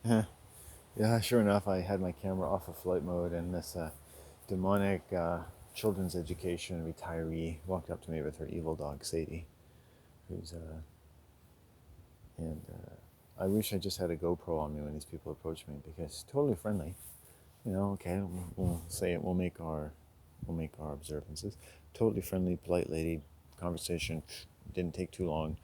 Yeah, sure enough, I had my camera off of flight mode, and this demonic children's education retiree walked up to me with her evil dog Sadie, who's and I wish I just had a GoPro on me when these people approach me because totally friendly. Okay, we'll say it. We'll make our observances. Totally friendly, polite lady. Conversation didn't take too long.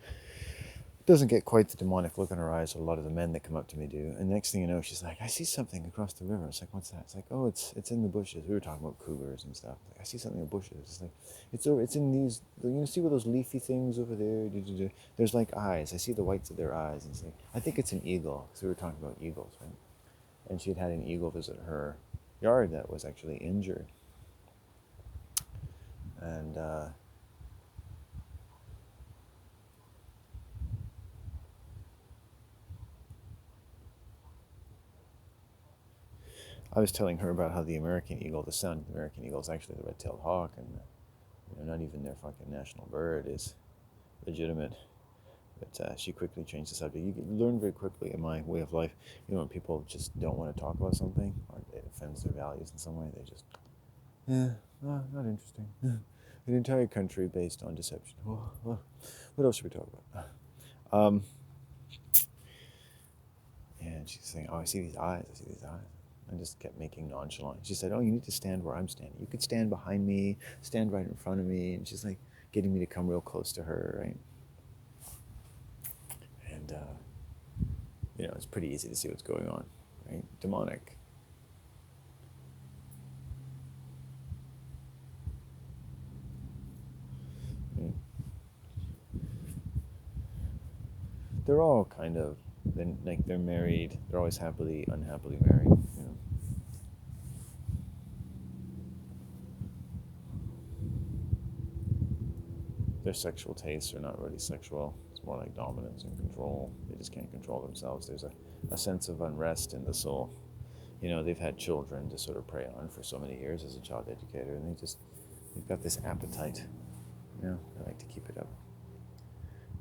Doesn't get quite the demonic look in her eyes that a lot of the men that come up to me do. And next thing you know, she's like, "I see something across the river." It's like, "What's that?" It's like, "Oh, it's in the bushes." We were talking about cougars and stuff. Like, I see something in the bushes. It's like, it's in these. See where those leafy things over there? There's like eyes. I see the whites of their eyes. And it's like, I think it's an eagle. So we were talking about eagles, right? And she had an eagle visit her yard that was actually injured, and I was telling her about how the American eagle, the sound of the American eagle, is actually the red-tailed hawk, and not even their fucking national bird is legitimate. But she quickly changed the subject. You learn very quickly in my way of life. When people just don't want to talk about something, or it offends their values in some way, they just, not interesting. An entire country based on deception. What else should we talk about? Um, and she's saying, "Oh, I see these eyes. I see these eyes." I just kept making nonchalant. She said, "Oh, you need to stand where I'm standing. You could stand behind me, stand right in front of me." And she's like getting me to come real close to her, right? And it's pretty easy to see what's going on, right? Demonic. Mm. They're all kind of, like they're married. They're always happily, unhappily married. Their sexual tastes are not really sexual. It's more like dominance and control. They just can't control themselves. There's a sense of unrest in the soul. They've had children to sort of prey on for so many years as a child educator, and they've got this appetite. They like to keep it up.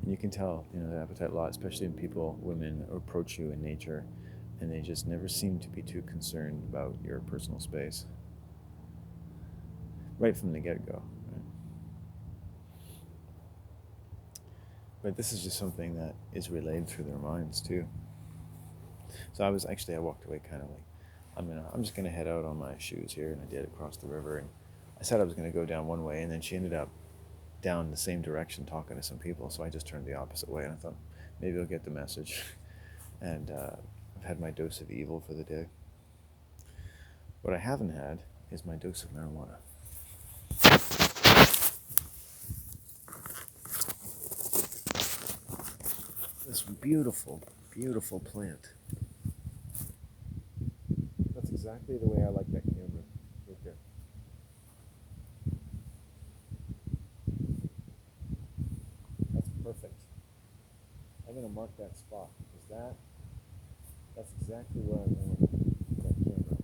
And you can tell, the appetite a lot, especially in people, women approach you in nature, and they just never seem to be too concerned about your personal space, right from the get-go. Right? But this is just something that is relayed through their minds too. So I walked away kind of like, I'm just gonna head out on my shoes here, and I did across the river, and I said I was gonna go down one way, and then she ended up down the same direction talking to some people, so I just turned the opposite way, and I thought maybe I'll get the message. And I've had my dose of evil for the day. What I haven't had is my dose of marijuana. This beautiful, beautiful plant. That's exactly the way I like that camera. Right there. That's perfect. I'm gonna mark that spot because that's exactly where I want that camera.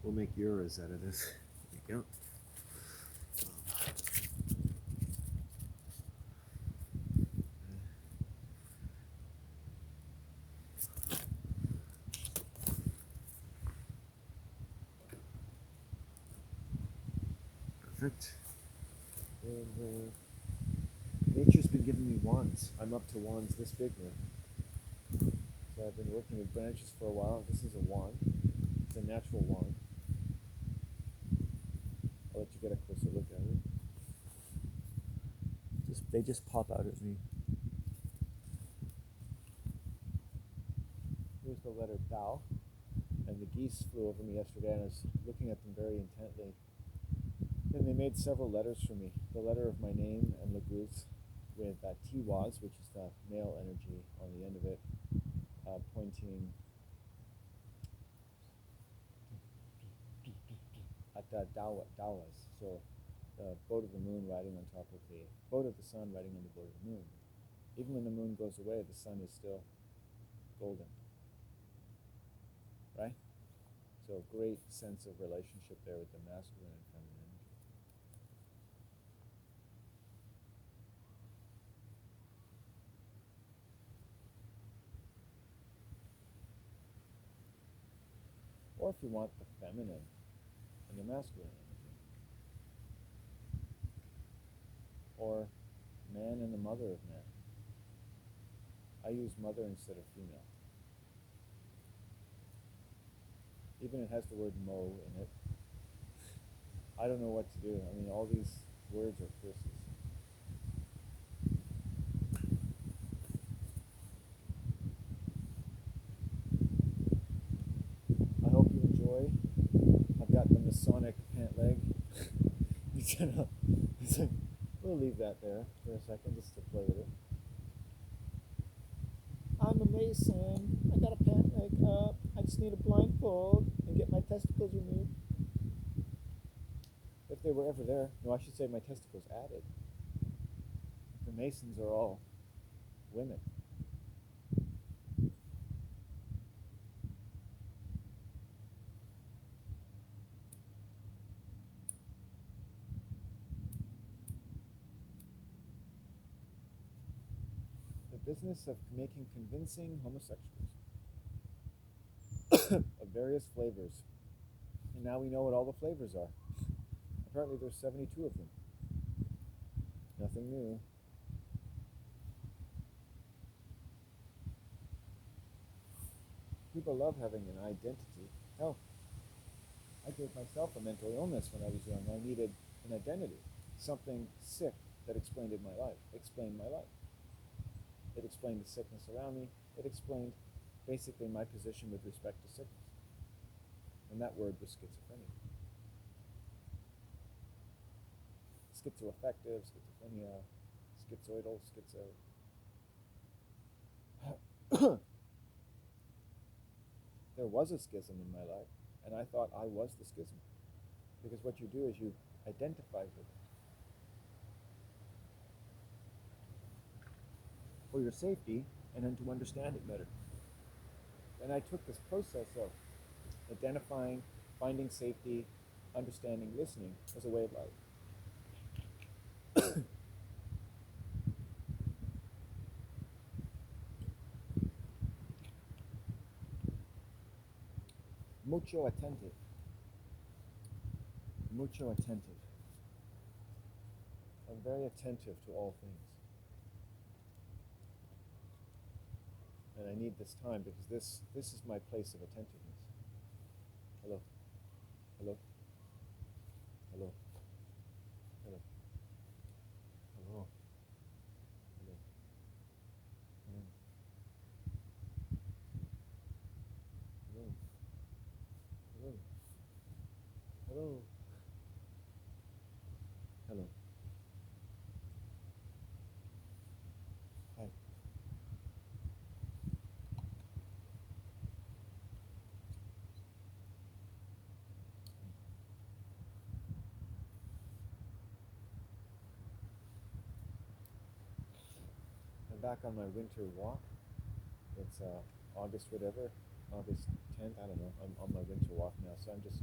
We'll make euros out of this. There you go. Perfect. And nature's been giving me wands. I'm up to wands this big now. So I've been working with branches for a while. This is a wand. It's a natural wand. I'll let you get a closer look at it. They just pop out at me. Here's the letter Tao. And the geese flew over me yesterday, and I was looking at them very intently. Then they made several letters for me. The letter of my name and Laguz with Tiwaz, which is the male energy on the end of it, pointing at the Dawas. So the boat of the moon riding on top of the boat of the sun riding on the boat of the moon. Even when the moon goes away, the sun is still golden, right? So great sense of relationship there with the masculine and feminine energy. or if you want the feminine and the masculine energy, or man and the mother of man. I use mother instead of female. Even it has the word mo in it. I don't know what to do. I mean, all these words are curses. I hope you enjoy. I've got the Masonic pant leg. It's like, we'll leave that there for a second just to play with it. I'm a Mason. I got a pant leg up. I just need a blindfold and get my testicles removed. If they were ever there. No, I should say my testicles added. The Masons are all women. The business of making convincing homosexuals of various flavors. And now we know what all the flavors are. Apparently there's 72 of them. Nothing new. People love having an identity. Hell, I gave myself a mental illness when I was young. I needed an identity. Something sick that explained my life. It explained the sickness around me. It explained basically my position with respect to sickness. And that word was schizophrenia. Schizoaffective, schizophrenia, schizoidal, There was a schism in my life, and I thought I was the schism. Because what you do is you identify with it. For your safety, and then to understand it better. And I took this process of identifying, finding safety, understanding, listening as a way of life. Mucho attentive. Mucho attentive. I'm very attentive to all things. And I need this time because this is my place of attentiveness. Hello. Hello. Hello. Hello. Hello. Hello. Hello. Hello. Hello. Hello. Hi. I'm back on my winter walk. It's August whatever, August 10th, I don't know. I'm on my winter walk now, so I'm just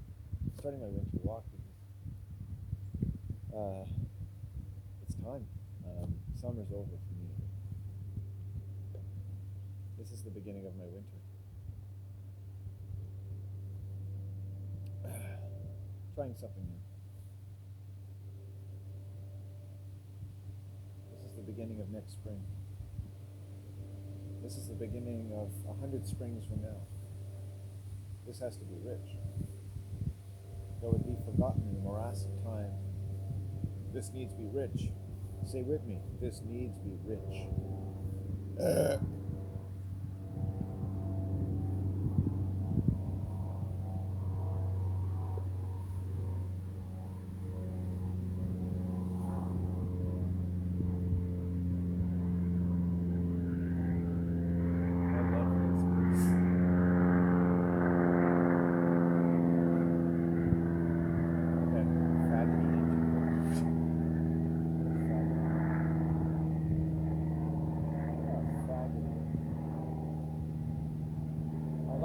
starting my winter walk because it's time. Summer's over for me. This is the beginning of my winter. Trying something new. This is the beginning of next spring. This is the beginning of 100 springs from now. This has to be rich. Though it be forgotten in the morass of time, this needs be rich. Say with me, this needs be rich.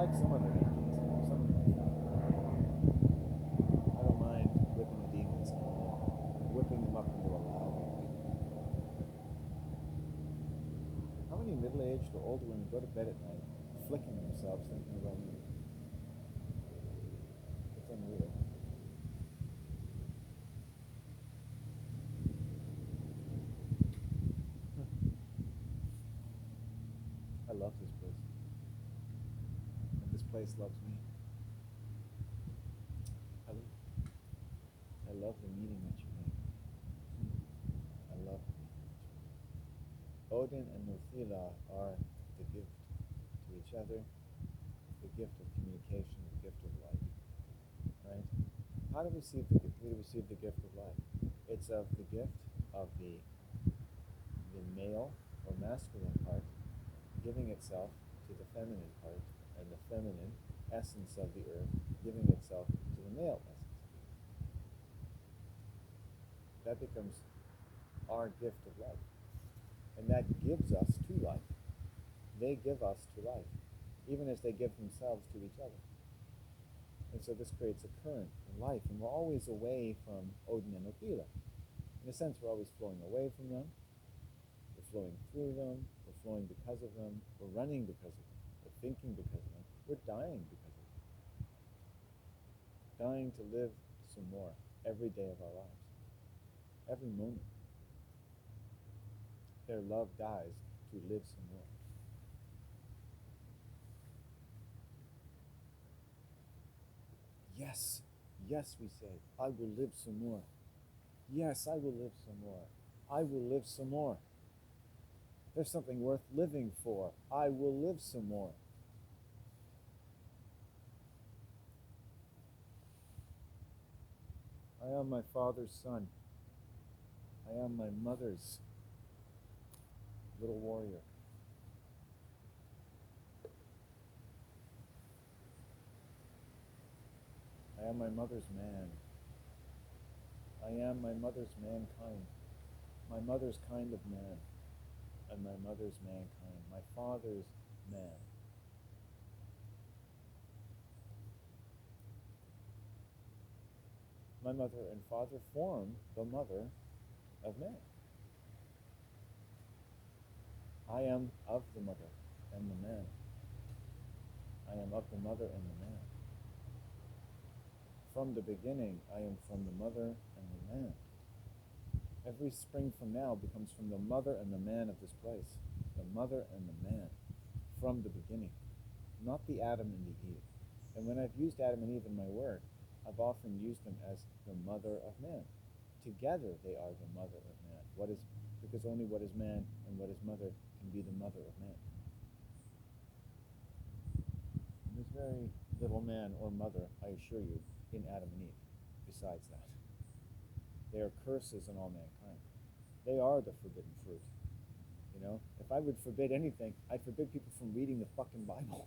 Some of their engines, some of them are I don't mind whipping the demons out, whipping them up into a lava. How many middle-aged or older women go to bed at night flicking themselves thinking about me? love this place. And this place loves me. I love the meaning that you made. I love the meaning that you made. Odin and Nuthila are the gift to each other, the gift of communication, the gift of life. Right? How do we receive the gift of life? It's of the gift of the male or masculine part giving itself to the feminine part, and the feminine essence of the earth giving itself to the male essence. That becomes our gift of life. And that gives us to life. They give us to life, even as they give themselves to each other. And so this creates a current in life, and we're always away from Odin and Nuthila. In a sense, we're always flowing away from them. We're flowing through them. We're flowing because of them. We're running because of them. We're thinking because of them. We're dying because of them. Dying to live some more every day of our lives. Every moment. Their love dies to live some more. Yes, yes, we say, I will live some more. Yes, I will live some more. I will live some more. There's something worth living for. I will live some more. I am my father's son. I am my mother's little warrior. I am my mother's man. I am my mother's mankind. My mother's kind of man. And my mother's mankind. My father's man. My mother and father form the mother of man. I am of the mother and the man. I am of the mother and the man. From the beginning, I am from the mother and the man. Every spring from now becomes from the mother and the man of this place. The mother and the man. From the beginning. Not the Adam and the Eve. And when I've used Adam and Eve in my work, I've often used them as the mother of man. Together they are the mother of man. Because only what is man and what is mother can be the mother of man. And there's very little man or mother, I assure you, in Adam and Eve, besides that. They are curses on all mankind. They are the forbidden fruit. You know, if I would forbid anything, I'd forbid people from reading the fucking Bible.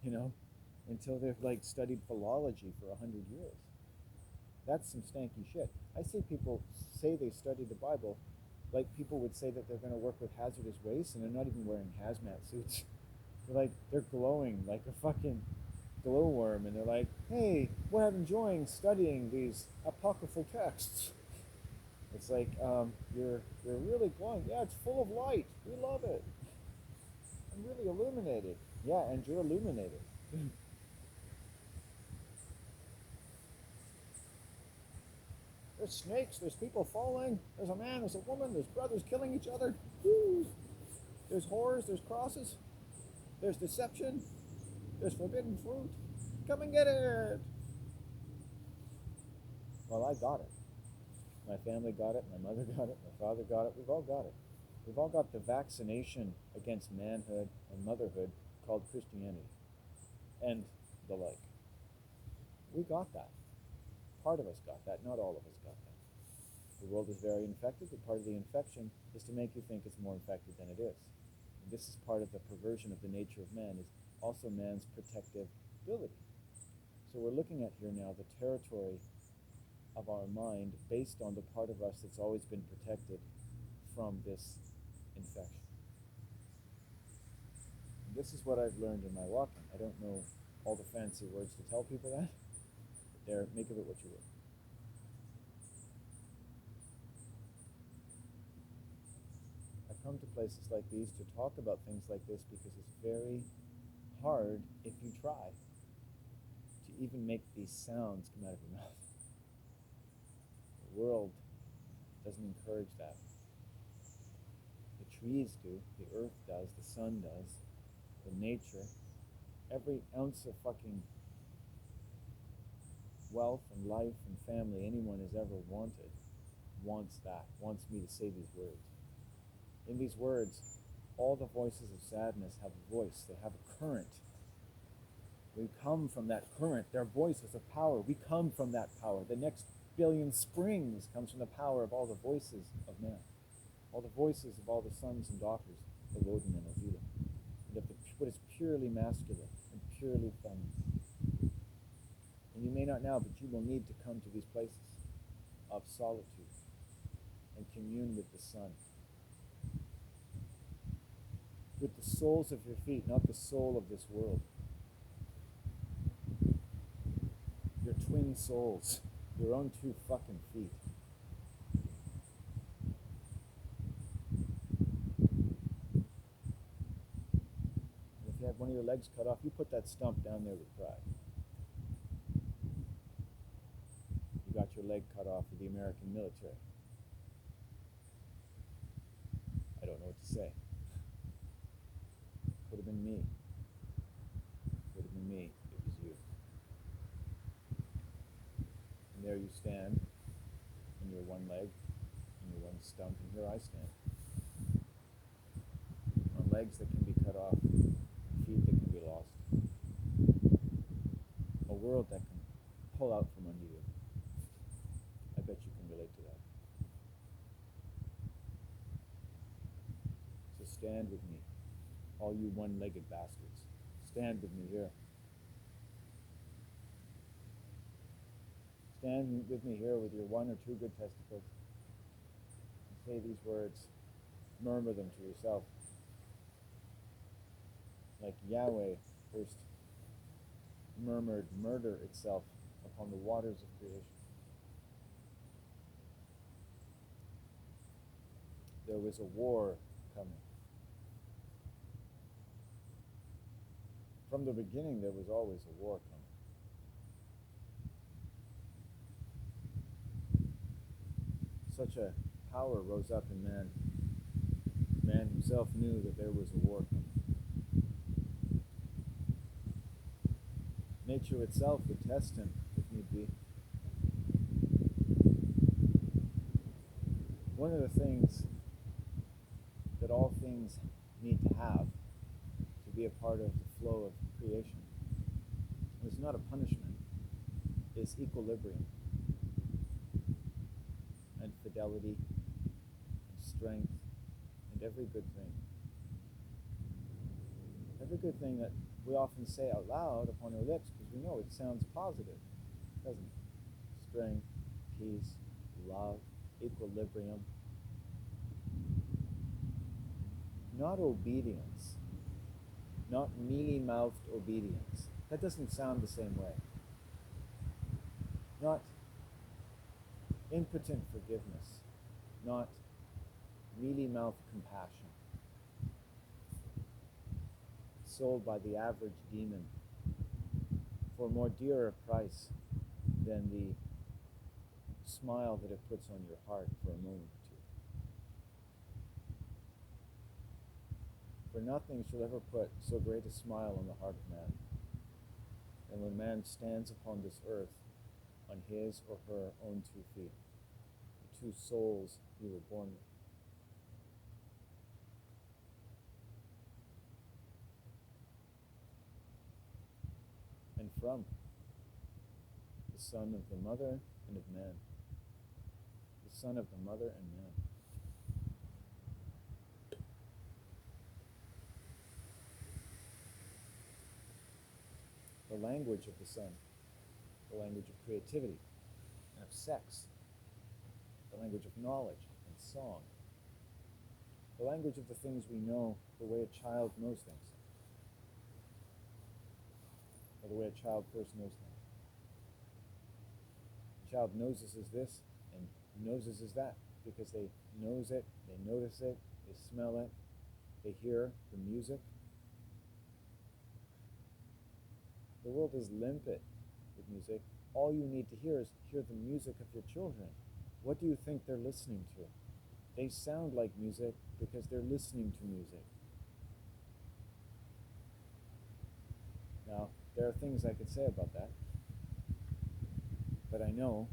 You know, until they've like studied philology for 100 years. That's some stanky shit. I see people say they study the Bible, like people would say that they're going to work with hazardous waste, and they're not even wearing hazmat suits. They're glowing like a fucking glowworm, and they're like, hey, we're enjoying studying these apocryphal texts. It's like, you're really glowing. Yeah, it's full of light. We love it. I'm really illuminated. Yeah, and you're illuminated. There's snakes, there's people falling, there's a man, there's a woman, there's brothers killing each other. Woo. There's whores, there's crosses, there's deception, there's forbidden fruit. Come and get it. Well, I got it. My family got it, my mother got it, my father got it, we've all got it. We've all got the vaccination against manhood and motherhood called Christianity and the like. We got that. Part of us got that, not all of us got that. The world is very infected, but part of the infection is to make you think it's more infected than it is. And this is part of the perversion of the nature of man, is also man's protective ability. So we're looking at here now the territory of our mind based on the part of us that's always been protected from this infection. And this is what I've learned in my walking. I don't know all the fancy words to tell people that. There, make of it what you will. I come to places like these to talk about things like this because it's very hard, if you try, to even make these sounds come out of your mouth. The world doesn't encourage that. The trees do, the earth does, the sun does, the nature. Every ounce of fucking wealth and life and family anyone has ever wanted wants that, wants me to say these words. In these words, all the voices of sadness have a voice, they have a current. We come from that current. Their voice is a power. We come from that power. The next billion springs comes from the power of all the voices of man, all the voices of all the sons and daughters of Odin and Odila, and of what is purely masculine and purely feminine. And you may not now, but you will need to come to these places of solitude and commune with the sun, with the soles of your feet, not the soul of this world. Your twin souls, your own two fucking feet. And if you had one of your legs cut off, you put that stump down there with pride. You got your leg cut off with the American military. I don't know what to say. Could have been me. Could have been me. It was you. And there you stand, in your one leg, and your one stump, and here I stand. On legs that can be cut off, feet that can be lost. A world that can pull out from under you. I bet you can relate to that. So stand with me, all you one-legged bastards. Stand with me here. Stand with me here with your one or two good testicles. And say these words. Murmur them to yourself. Like Yahweh first murmured murder itself upon the waters of creation. There was a war coming. From the beginning, there was always a war coming. Such a power rose up in man. Man himself knew that there was a war coming. Nature itself would test him, if need be. One of the things that all things need to have to be a part of the flow of creation, and it's not a punishment, is equilibrium and fidelity and strength and every good thing. Every good thing that we often say out loud upon our lips because we know it sounds positive, doesn't it? Strength, peace, love, equilibrium. Not obedience. Not mealy-mouthed obedience. That doesn't sound the same way. Not impotent forgiveness. Not mealy-mouthed compassion. Sold by the average demon for a more dearer a price than the smile that it puts on your heart for a moment or two. For nothing shall ever put so great a smile on the heart of man than when man stands upon this earth on his or her own 2 feet, the 2 souls you were born with. And from the son of the mother and of man, the son of the mother and man. The language of the sun, the language of creativity and of sex, the language of knowledge and song, the language of the things we know, the way a child knows things, or the way a child first knows things. A child knows this is this and knows this is that because they knows it, they notice it, they smell it, they hear the music. The world is limpid with music. All you need to hear is hear the music of your children. What do you think they're listening to? They sound like music because they're listening to music. Now, there are things I could say about that, but I know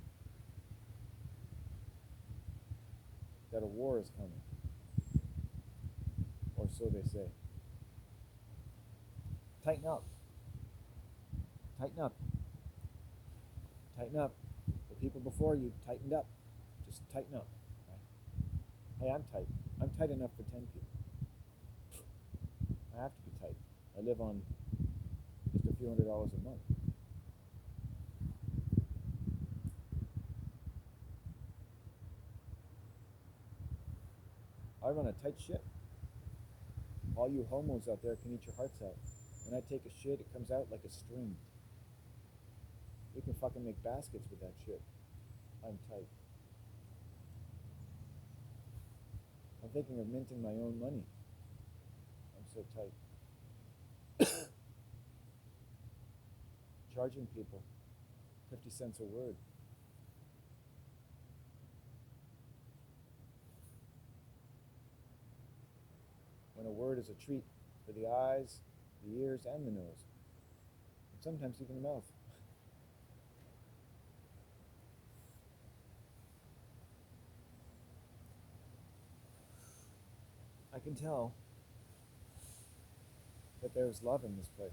that a war is coming, or so they say. Tighten up. Tighten up. Tighten up. The people before you tightened up. Just tighten up. Right? Hey, I'm tight. I'm tight enough for 10 people. I have to be tight. I live on just a few $100s a month. I run a tight ship. All you homos out there can eat your hearts out. When I take a shit, it comes out like a string. You can fucking make baskets with that shit. I'm tight. I'm thinking of minting my own money. I'm so tight. Charging people 50 cents a word. When a word is a treat for the eyes, the ears, and the nose. And sometimes even the mouth. I can tell that there's love in this place.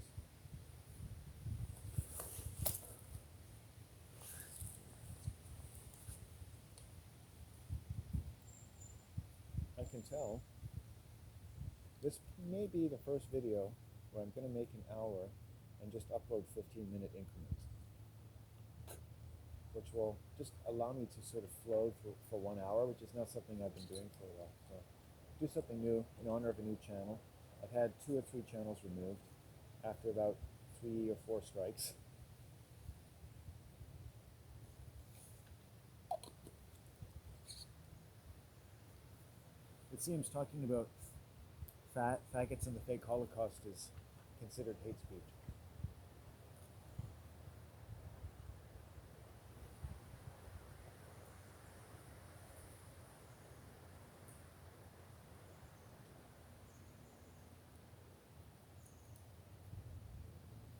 I can tell this may be the first video where I'm going to make an hour and just upload 15-minute increments, which will just allow me to sort of flow for 1 hour, which is not something I've been doing for a while. So do something new in honor of a new channel. I've had 2 or 3 channels removed after about 3 or 4 strikes. It seems talking about faggots and the fake Holocaust is considered hate speech.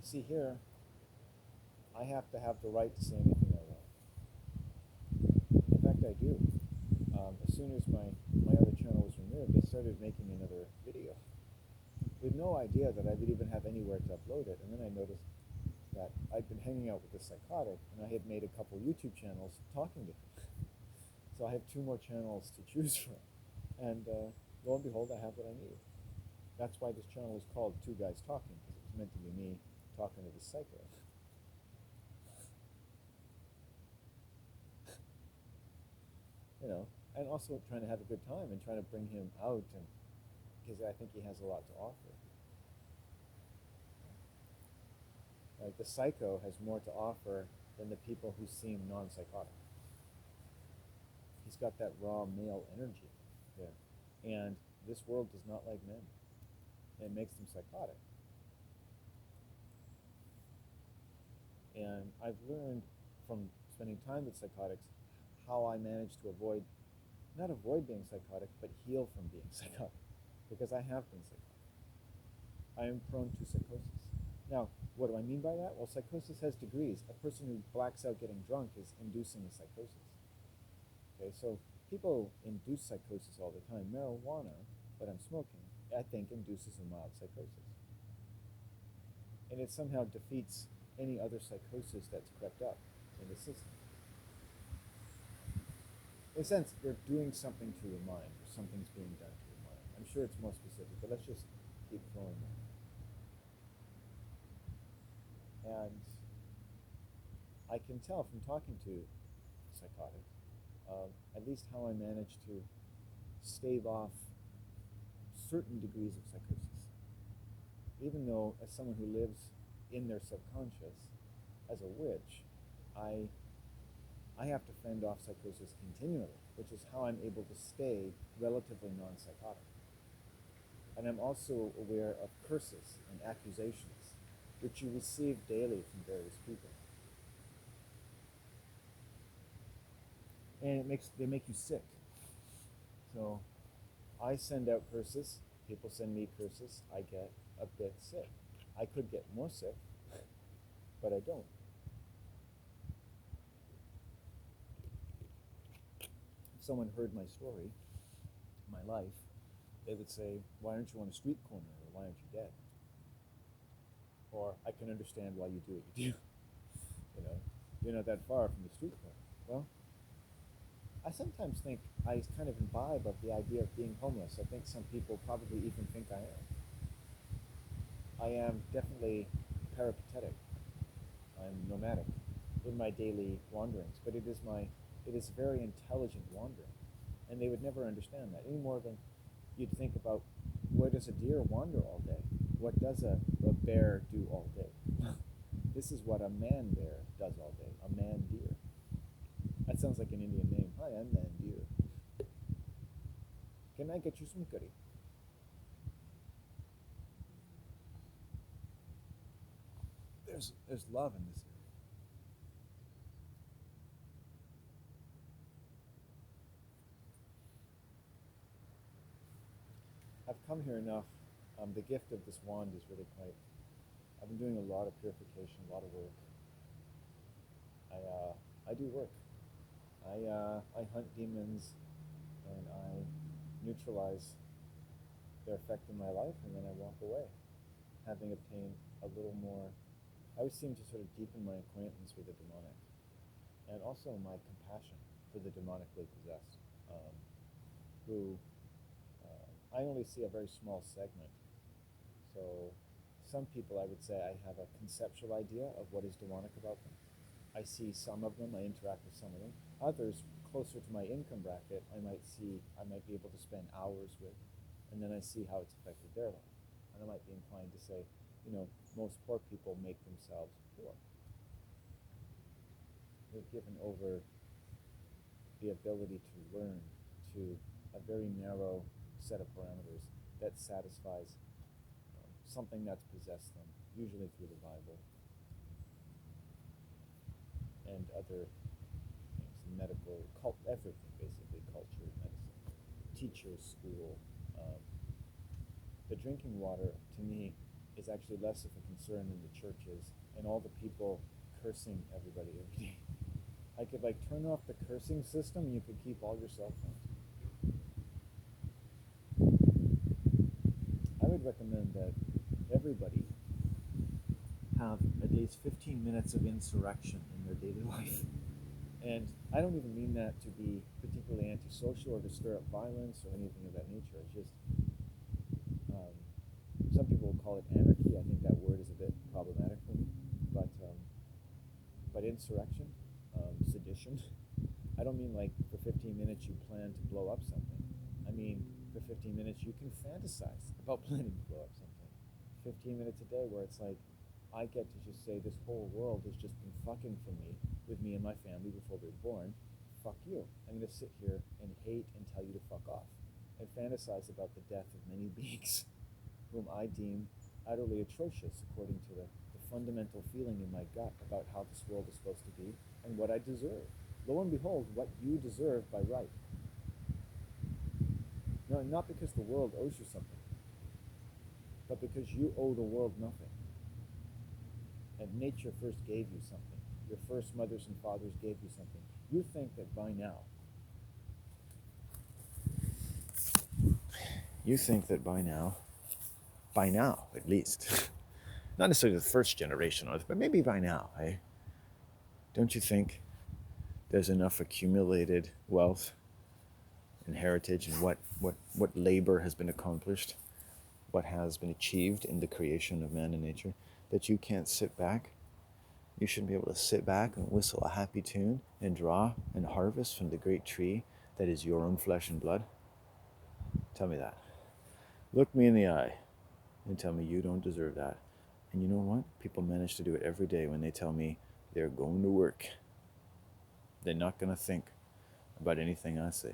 See here, I have to have the right to say anything I want. In fact, I do. As soon as my other channel was removed, I started making another video with no idea that I would even have anywhere to upload it. And then I noticed that I'd been hanging out with this psychotic, and I had made a couple YouTube channels talking to him. So I have 2 more channels to choose from. And lo and behold, I have what I need. That's why this channel was called Two Guys Talking, because it was meant to be me talking to this psycho. You know, and also trying to have a good time and trying to bring him out, and because I think he has a lot to offer. Like the psycho has more to offer than the people who seem non-psychotic. He's got that raw male energy there, and this world does not like men. It makes them psychotic. And I've learned from spending time with psychotics how I manage to not avoid being psychotic, but heal from being psychotic. Because I have been psychotic. I am prone to psychosis. Now, what do I mean by that? Well, psychosis has degrees. A person who blacks out getting drunk is inducing a psychosis. Okay, so people induce psychosis all the time. Marijuana, that I'm smoking, I think induces a mild psychosis. And it somehow defeats any other psychosis that's crept up in the system. In a sense, they're doing something to your mind, or something's being done to your mind. I'm sure it's more specific, but let's just keep flowing there. And I can tell from talking to psychotics, at least how I manage to stave off certain degrees of psychosis. Even though, as someone who lives in their subconscious, as a witch, I have to fend off psychosis continually, which is how I'm able to stay relatively non-psychotic. And I'm also aware of curses and accusations, which you receive daily from various people. And they make you sick. So I send out curses. People send me curses. I get a bit sick. I could get more sick, but I don't. If someone heard my story, my life, they would say, "Why aren't you on a street corner? Or why aren't you dead?" Or, "I can understand why you do what you do. You know, you're not that far from the street corner." Well, I sometimes think I kind of imbibe of the idea of being homeless. I think some people probably even think I am. I am definitely peripatetic. I'm nomadic in my daily wanderings, but it is very intelligent wandering, and they would never understand that any more than you'd think about where does a deer wander all day? What does a bear do all day? This is what a man bear does all day. A man deer. That sounds like an Indian name. Hi, I'm man deer. Can I get you some goodie? There's love in this area. I've come here enough. The gift of this wand is really quite. I've been doing a lot of purification, a lot of work. I do work. I hunt demons, and I neutralize their effect in my life, and then I walk away, having obtained a little more. I always seem to sort of deepen my acquaintance with the demonic, and also my compassion for the demonically possessed, who I only see a very small segment. So some people, I would say, I have a conceptual idea of what is demonic about them. I see some of them, I interact with some of them. Others, closer to my income bracket, I might be able to spend hours with, and then I see how it's affected their life. And I might be inclined to say, most poor people make themselves poor. They're given over the ability to learn to a very narrow set of parameters that satisfies something that's possessed them, usually through the Bible and other things, medical, everything basically, culture, medicine, teachers, school. Um, the drinking water, to me, is actually less of a concern than the churches and all the people cursing everybody every day. I could turn off the cursing system and you could keep all your cell phones. I would recommend that everybody have at least 15 minutes of insurrection in their daily life. And I don't even mean that to be particularly antisocial or to stir up violence or anything of that nature. It's just, some people will call it anarchy. I think that word is a bit problematic for me. But insurrection, sedition, I don't mean for 15 minutes you plan to blow up something. I mean, for 15 minutes you can fantasize about planning to blow up something. 15 minutes a day where it's I get to just say this whole world has just been fucking for me, with me and my family before we were born. Fuck you. I'm going to sit here and hate and tell you to fuck off. And fantasize about the death of many beings whom I deem utterly atrocious according to the fundamental feeling in my gut about how this world is supposed to be and what I deserve. Lo and behold, what you deserve by right. No, not because the world owes you something, but because you owe the world nothing. And nature first gave you something. Your first mothers and fathers gave you something. You think that by now, at least, not necessarily the first generation, but maybe by now, eh? Don't you think there's enough accumulated wealth and heritage and what labor has been accomplished, what has been achieved in the creation of man and nature, that you can't sit back? You shouldn't be able to sit back and whistle a happy tune and draw and harvest from the great tree that is your own flesh and blood? Tell me that. Look me in the eye and tell me you don't deserve that. And you know what? People manage to do it every day when they tell me they're going to work. They're not going to think about anything I say.